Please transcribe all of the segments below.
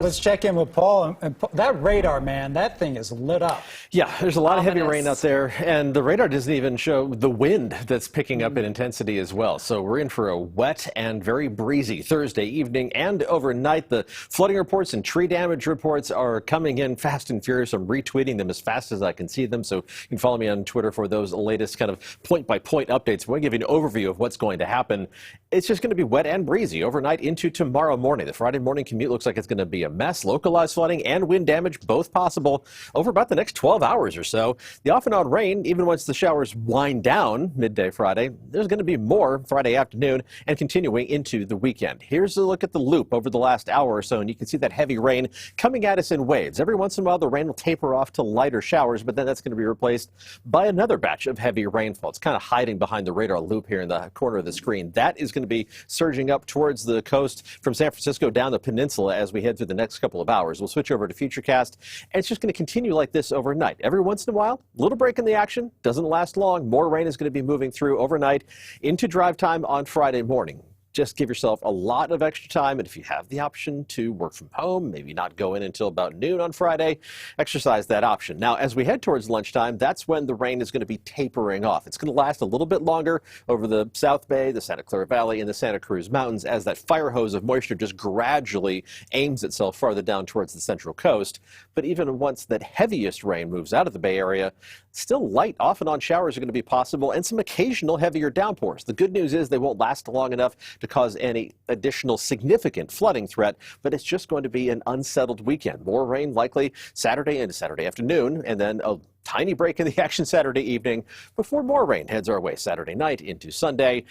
Let's check in with Paul. That radar, man, that thing is lit up. Yeah, there's a lot of heavy rain Ominous. out there, and the radar doesn't even show the wind that's picking up in intensity as well. So we're in for a wet and very breezy Thursday evening and overnight. The flooding reports and tree damage reports are coming in fast and furious. I'm retweeting them as fast as I can see them. So you can follow me on Twitter for those latest kind of point-by-point updates. We're going to give you an overview of what's going to happen. It's just going to be wet and breezy overnight into tomorrow morning. The Friday morning commute looks like it's going to be a mess. Localized flooding and wind damage, both possible over about the next 12 hours or so. The off and on rain, even once the showers wind down midday Friday, there's going to be more Friday afternoon and continuing into the weekend. Here's a look at the loop over the last hour or so, and you can see that heavy rain coming at us in waves. Every once in a while, the rain will taper off to lighter showers, but then that's going to be replaced by another batch of heavy rainfall. It's kind of hiding behind the radar loop here in the corner of the screen. That is going to be surging up towards the coast from San Francisco down the peninsula as we head through the next couple of hours. We'll switch over to Futurecast, and it's just going to continue like this overnight. Every once in a while, a little break in the action. Doesn't last long. More rain is going to be moving through overnight into drive time on Friday morning. Just give yourself a lot of extra time, and if you have the option to work from home, maybe not go in until about noon on Friday, exercise that option. Now, as we head towards lunchtime, that's when the rain is going to be tapering off. It's going to last a little bit longer over the South Bay, the Santa Clara Valley, and the Santa Cruz Mountains as that fire hose of moisture just gradually aims itself farther down towards the Central Coast. But even once that heaviest rain moves out of the Bay Area, still light off and on showers are going to be possible and some occasional heavier downpours. The good news is they won't last long enough to cause any additional significant flooding threat, but it's just going to be an unsettled weekend. More rain likely Saturday into Saturday afternoon, and then a tiny break in the action Saturday evening before more rain heads our way Saturday night into Sunday.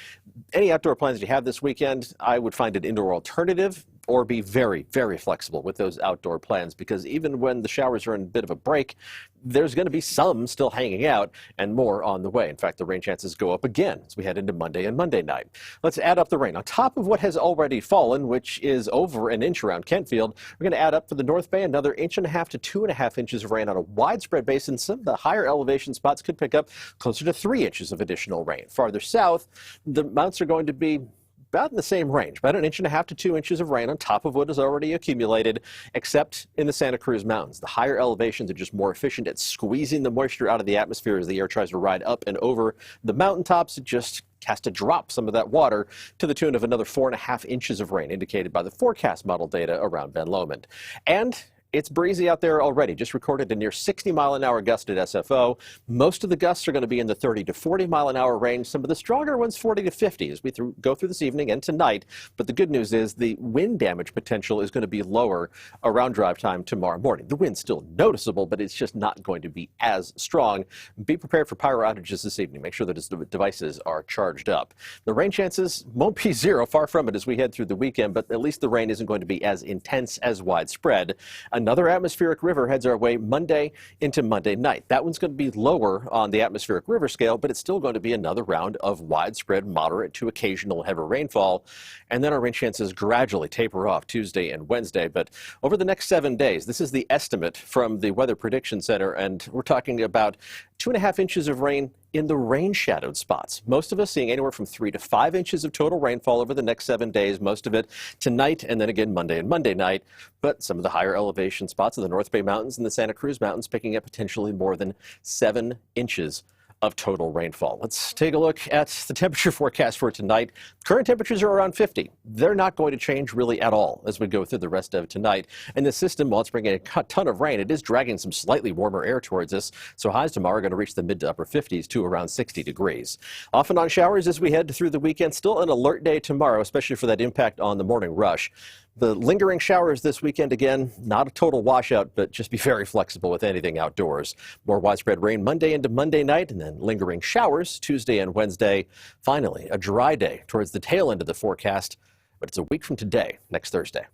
Any outdoor plans you have this weekend, I would find an indoor alternative or be very, very flexible with those outdoor plans, because even when the showers are in a bit of a break, there's going to be some still hanging out and more on the way. In fact, the rain chances go up again as we head into Monday and Monday night. Let's add up the rain. On top of what has already fallen, which is over an inch around Kentfield, we're going to add up for the North Bay another 1.5 to 2.5 inches of rain on a widespread basis. Some of the higher elevation spots could pick up closer to 3 inches of additional rain. Farther south, the amounts are going to be about in the same range, about 1.5 to 2 inches of rain on top of what is already accumulated, except in the Santa Cruz Mountains. The higher elevations are just more efficient at squeezing the moisture out of the atmosphere as the air tries to ride up and over the mountaintops. It just has to drop some of that water to the tune of another 4.5 inches of rain, indicated by the forecast model data around Ben Lomond. And it's breezy out there already. Just recorded a near 60-mile-an-hour gust at SFO. Most of the gusts are going to be in the 30 to 40-mile-an-hour range. Some of the stronger ones 40 to 50 as we go through this evening and tonight. But the good news is the wind damage potential is going to be lower around drive time tomorrow morning. The wind's still noticeable, but it's just not going to be as strong. Be prepared for power outages this evening. Make sure that the devices are charged up. The rain chances won't be zero, far from it, as we head through the weekend, but at least the rain isn't going to be as intense, as widespread. Another atmospheric river heads our way Monday into Monday night. That one's going to be lower on the atmospheric river scale, but it's still going to be another round of widespread moderate to occasional heavy rainfall. And then our rain chances gradually taper off Tuesday and Wednesday. But over the next 7 days, this is the estimate from the Weather Prediction Center, and we're talking about 2.5 inches of rain in the rain-shadowed spots. Most of us seeing anywhere from 3 to 5 inches of total rainfall over the next 7 days, most of it tonight and then again Monday and Monday night. But some of the higher elevation spots of the North Bay Mountains and the Santa Cruz Mountains picking up potentially more than 7 inches of total rainfall. Let's take a look at the temperature forecast for tonight. Current temperatures are around 50. They're not going to change really at all as we go through the rest of tonight. And the system, while it's bringing a ton of rain, it is dragging some slightly warmer air towards us. So highs tomorrow are going to reach the mid to upper 50s to around 60 degrees. Off and on showers as we head through the weekend. Still an alert day tomorrow, especially for that impact on the morning rush. The lingering showers this weekend, again, not a total washout, but just be very flexible with anything outdoors. More widespread rain Monday into Monday night, and then lingering showers Tuesday and Wednesday. Finally, a dry day towards the tail end of the forecast, but it's a week from today, next Thursday.